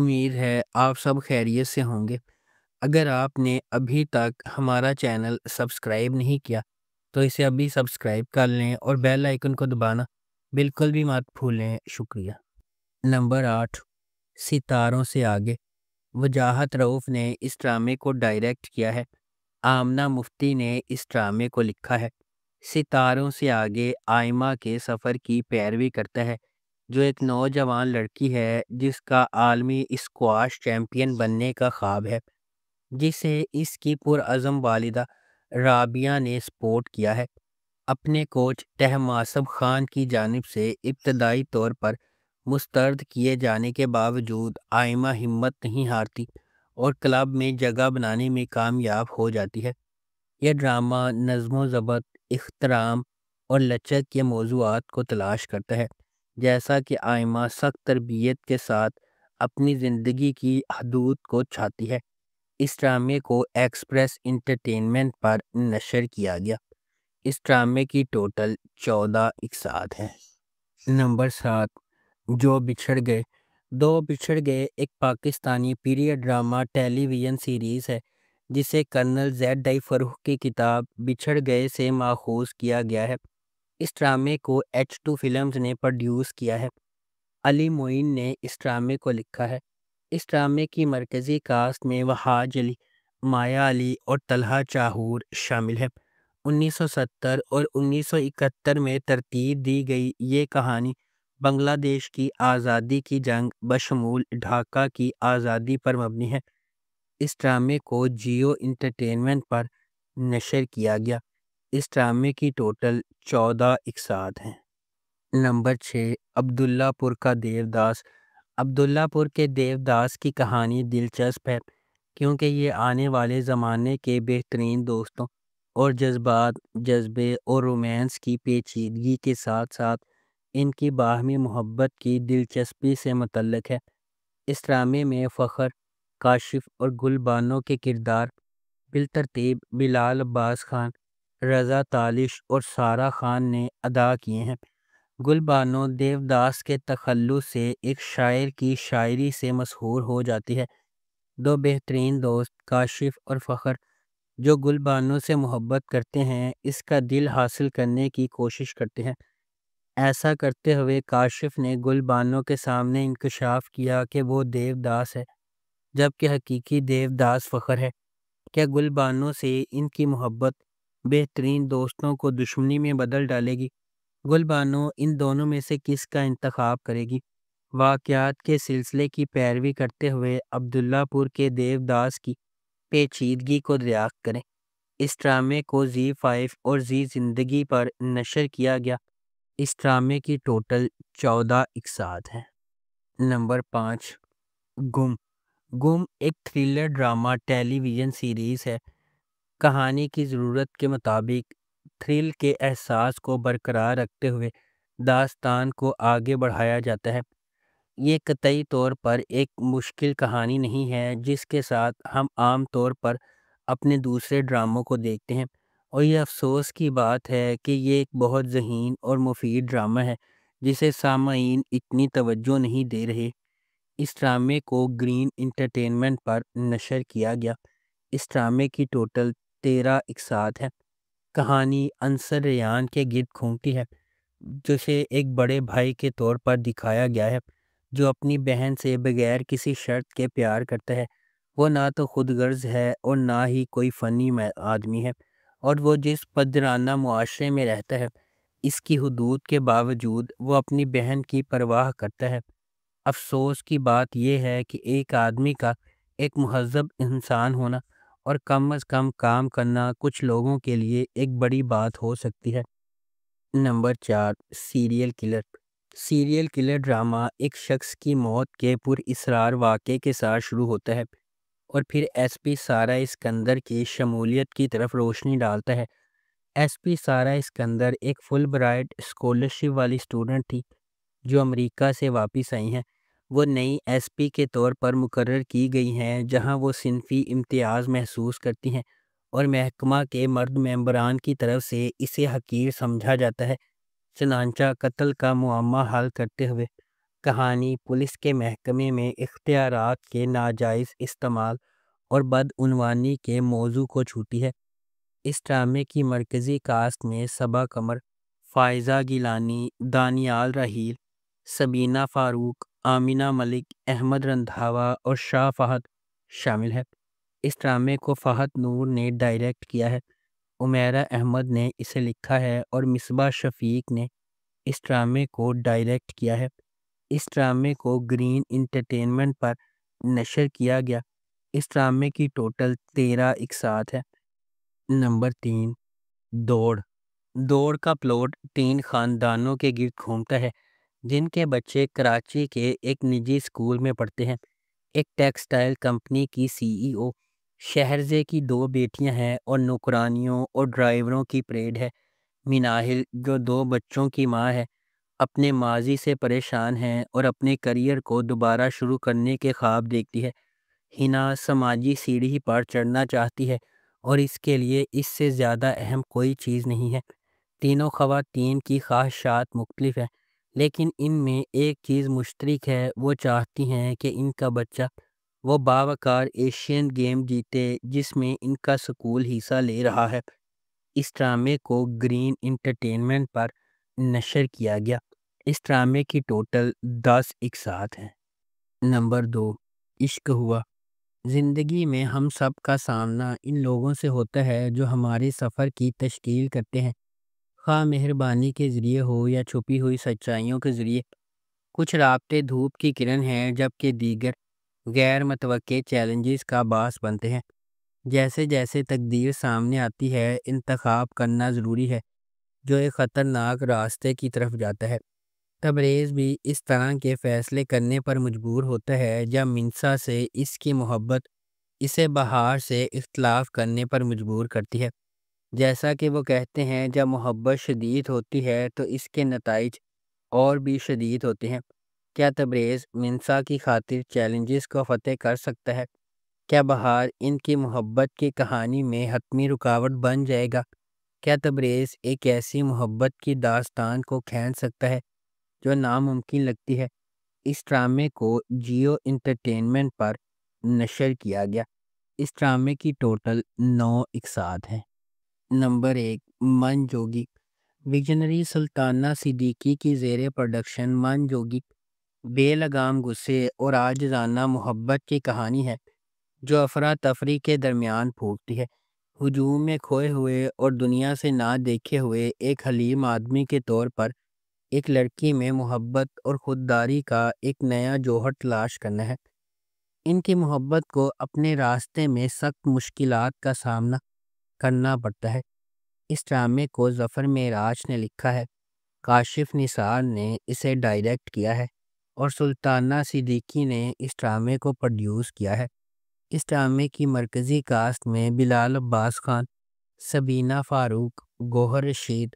امید ہے آپ سب خیریت سے ہوں گے۔ اگر آپ نے ابھی تک ہمارا چینل سبسکرائب نہیں کیا تو اسے ابھی سبسکرائب کر لیں اور بیل آئیکن کو دبانا بالکل بھی مت بھولیں۔ شکریہ۔ نمبر 8، ستاروں سے آگے۔ وجاہت رؤف نے اس ڈرامے کو ڈائریکٹ کیا ہے۔ آمنہ مفتی نے اس ڈرامے کو لکھا ہے۔ ستاروں سے آگے آئمہ کے سفر کی پیروی کرتا ہے، جو ایک نوجوان لڑکی ہے جس کا عالمی اسکواش چیمپئن بننے کا خواب ہے، جسے اس کی پرعزم والدہ رابعہ نے سپورٹ کیا ہے۔ اپنے کوچ طہماسب خان کی جانب سے ابتدائی طور پر مسترد کیے جانے کے باوجود آئمہ ہمت نہیں ہارتی اور کلب میں جگہ بنانے میں کامیاب ہو جاتی ہے۔ یہ ڈرامہ نظم و ضبط، احترام اور لچک کے موضوعات کو تلاش کرتا ہے، جیسا کہ آئمہ سخت تربیت کے ساتھ اپنی زندگی کی حدود کو چھاتی ہے۔ اس ڈرامے کو ایکسپریس انٹرٹینمنٹ پر نشر کیا گیا۔ اس ڈرامے کی ٹوٹل 14 اقساط ہیں۔ نمبر 7، جو بچھڑ گئے۔ دو بچھڑ گئے ایک پاکستانی پیریڈ ڈرامہ ٹیلی ویژن سیریز ہے جسے کرنل زیڈ آئی فروخ کی کتاب بچھڑ گئے سے ماخوذ کیا گیا ہے۔ اس ڈرامے کو H2 فلمز نے پروڈیوس کیا ہے۔ علی معین نے اس ڈرامے کو لکھا ہے۔ اس ڈرامے کی مرکزی کاسٹ میں وہاج علی، مایا علی اور طلحہ چاہور شامل ہیں۔ 1970 اور 1971 میں ترتیب دی گئی یہ کہانی بنگلہ دیش کی آزادی کی جنگ بشمول ڈھاکہ کی آزادی پر مبنی ہے۔ اس ڈرامے کو جیو انٹرٹینمنٹ پر نشر کیا گیا۔ اس ڈرامے کی ٹوٹل 14 اقساط ہیں۔ نمبر 6، عبداللہ پور کا دیوداس۔ عبداللہ پور کے دیوداس کی کہانی دلچسپ ہے کیونکہ یہ آنے والے زمانے کے بہترین دوستوں اور جذبات، جذبے اور رومانس کی پیچیدگی کے ساتھ ساتھ ان کی باہمی محبت کی دلچسپی سے متعلق ہے۔ اس ڈرامے میں فخر، کاشف اور گل بانو کے کردار بالترتیب بلال عباس خان، رضا تالش اور سارہ خان نے ادا کیے ہیں۔ گل بانو دیوداس کے تخلص سے ایک شاعر کی شاعری سے مسحور ہو جاتی ہے۔ دو بہترین دوست کاشف اور فخر، جو گل بانو سے محبت کرتے ہیں، اس کا دل حاصل کرنے کی کوشش کرتے ہیں۔ ایسا کرتے ہوئے کاشف نے گل بانو کے سامنے انکشاف کیا کہ وہ دیوداس ہے، جبکہ حقیقی دیوداس فخر ہے۔ کیا گل بانو سے ان کی محبت بہترین دوستوں کو دشمنی میں بدل ڈالے گی؟ گل بانو ان دونوں میں سے کس کا انتخاب کرے گی؟ واقعات کے سلسلے کی پیروی کرتے ہوئے عبداللہ پور کے دیوداس کی پیچیدگی کو دریافت کریں۔ اس ڈرامے کو زی5 اور زی زندگی پر نشر کیا گیا۔ اس ڈرامے کی ٹوٹل 14 اقساط ہیں۔ نمبر 5، گم۔ گم ایک تھرلر ڈرامہ ٹیلی ویژن سیریز ہے۔ کہانی کی ضرورت کے مطابق تھرل کے احساس کو برقرار رکھتے ہوئے داستان کو آگے بڑھایا جاتا ہے۔ یہ قطعی طور پر ایک مشکل کہانی نہیں ہے جس کے ساتھ ہم عام طور پر اپنے دوسرے ڈراموں کو دیکھتے ہیں، اور یہ افسوس کی بات ہے کہ یہ ایک بہت ذہین اور مفید ڈرامہ ہے جسے سامعین اتنی توجہ نہیں دے رہے۔ اس ڈرامے کو گرین انٹرٹینمنٹ پر نشر کیا گیا۔ اس ڈرامے کی ٹوٹل 13 اقساط ہے۔ کہانی انصر ریان کے گرد گھومتی ہے، جسے ایک بڑے بھائی کے طور پر دکھایا گیا ہے جو اپنی بہن سے بغیر کسی شرط کے پیار کرتا ہے۔ وہ نہ تو خود غرض ہے اور نہ ہی کوئی فنی آدمی ہے، اور وہ جس پدرانہ معاشرے میں رہتا ہے اس کی حدود کے باوجود وہ اپنی بہن کی پرواہ کرتا ہے۔ افسوس کی بات یہ ہے کہ ایک آدمی کا ایک مہذب انسان ہونا اور کم از کم کام کرنا کچھ لوگوں کے لیے ایک بڑی بات ہو سکتی ہے۔ Number 4، serial killer. Serial killer drama ایک شخص کی موت کے پراسرار واقعے کے ساتھ شروع ہوتا ہے اور پھر ایس پی سارہ اسکندر کی شمولیت کی طرف روشنی ڈالتا ہے۔ ایس پی سارہ اسکندر ایک فل برائٹ اسکالرشپ والی اسٹوڈنٹ تھی جو امریکہ سے واپس آئی ہیں۔ وہ نئی ایس پی کے طور پر مقرر کی گئی ہیں، جہاں وہ صنفی امتیاز محسوس کرتی ہیں اور محکمہ کے مرد ممبران کی طرف سے اسے حقیر سمجھا جاتا ہے۔ چنانچہ قتل کا معمہ حل کرتے ہوئے کہانی پولیس کے محکمے میں اختیارات کے ناجائز استعمال اور بدعنوانی کے موضوع کو چھوتی ہے۔ اس ڈرامے کی مرکزی کاسٹ میں صبا قمر، فائزہ گیلانی، دانیال رحیل، سبینہ فاروق، آمینہ ملک، احمد رندھاوا اور شاہ فہد شامل ہے۔ اس ڈرامے کو فہد نور نے ڈائریکٹ کیا ہے، عمیرہ احمد نے اسے لکھا ہے اور مصباح شفیق نے اس ڈرامے کو ڈائریکٹ کیا ہے۔ اس ڈرامے کو گرین انٹرٹینمنٹ پر نشر کیا گیا۔ اس ڈرامے کی ٹوٹل 13 اقساط ہے۔ نمبر 3، دوڑ۔ دوڑ کا پلاٹ 3 خاندانوں کے گرد گھومتا ہے جن کے بچے کراچی کے ایک نجی اسکول میں پڑھتے ہیں۔ ایک ٹیکسٹائل کمپنی کی CEO، شہرزے کی 2 بیٹیاں ہیں اور نوکرانیوں اور ڈرائیوروں کی پریڈ ہے۔ مناہل جو 2 بچوں کی ماں ہے، اپنے ماضی سے پریشان ہیں اور اپنے کریئر کو دوبارہ شروع کرنے کے خواب دیکھتی ہے۔ ہنا سماجی سیڑھی پر چڑھنا چاہتی ہے اور اس کے لیے اس سے زیادہ اہم کوئی چیز نہیں ہے۔ تینوں خواتین کی خواہشات مختلف ہیں، لیکن ان میں ایک چیز مشترک ہے، وہ چاہتی ہیں کہ ان کا بچہ وہ باوقار ایشین گیم جیتے جس میں ان کا سکول حصہ لے رہا ہے۔ اس ڈرامے کو گرین انٹرٹینمنٹ پر نشر کیا گیا۔ اس ڈرامے کی ٹوٹل 10 اقساط ہیں۔ نمبر 2، عشق ہوا۔ زندگی میں ہم سب کا سامنا ان لوگوں سے ہوتا ہے جو ہمارے سفر کی تشکیل کرتے ہیں، خواہ مہربانی کے ذریعے ہو یا چھپی ہوئی سچائیوں کے ذریعے۔ کچھ رابطے دھوپ کی کرن ہیں جبکہ دیگر غیر متوقع چیلنجز کا باعث بنتے ہیں۔ جیسے جیسے تقدیر سامنے آتی ہے، انتخاب کرنا ضروری ہے جو ایک خطرناک راستے کی طرف جاتا ہے۔ تبریز بھی اس طرح کے فیصلے کرنے پر مجبور ہوتا ہے جب منصا سے اس کی محبت اسے بہار سے اختلاف کرنے پر مجبور کرتی ہے۔ جیسا کہ وہ کہتے ہیں، جب محبت شدید ہوتی ہے تو اس کے نتائج اور بھی شدید ہوتے ہیں۔ کیا تبریز منصا کی خاطر چیلنجز کو فتح کر سکتا ہے؟ کیا بہار ان کی محبت کی کہانی میں حتمی رکاوٹ بن جائے گا؟ کیا تبریز ایک ایسی محبت کی داستان کو کھینچ سکتا ہے جو ناممکن لگتی ہے؟ اس ڈرامے کو جیو انٹرٹینمنٹ پر نشر کیا گیا۔ اس ڈرامے کی ٹوٹل 9 اقساط ہیں۔ نمبر 1، من جوگی۔ ویژنری سلطانہ صدیقی کی زیر پروڈکشن من جوگی بے لگام غصے اور عاجزانہ محبت کی کہانی ہے جو افراتفری کے درمیان پھوٹتی ہے۔ ہجوم میں کھوئے ہوئے اور دنیا سے نہ دیکھے ہوئے ایک حلیم آدمی کے طور پر ایک لڑکی میں محبت اور خودداری کا ایک نیا جوہر تلاش کرنا ہے۔ ان کی محبت کو اپنے راستے میں سخت مشکلات کا سامنا کرنا پڑتا ہے۔ اس ڈرامے کو ظفر معراج نے لکھا ہے، کاشف نثار نے اسے ڈائریکٹ کیا ہے اور سلطانہ صدیقی نے اس ڈرامے کو پروڈیوس کیا ہے۔ اس ڈرامے کی مرکزی کاسٹ میں بلال عباس خان، سبینہ فاروق، گوہر رشید،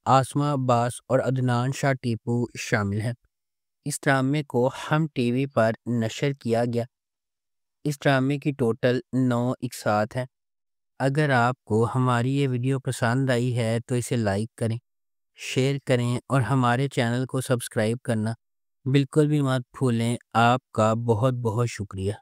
آسمہ عباس اور عدنان شاہ ٹیپو شامل ہیں۔ اس ڈرامے کو ہم ٹی وی پر نشر کیا گیا۔ اس ڈرامے کی ٹوٹل 9 اقساط ہیں۔ اگر آپ کو ہماری یہ ویڈیو پسند آئی ہے تو اسے لائک کریں، شیئر کریں اور ہمارے چینل کو سبسکرائب کرنا بالکل بھی مت بھولیں۔ آپ کا بہت بہت شکریہ۔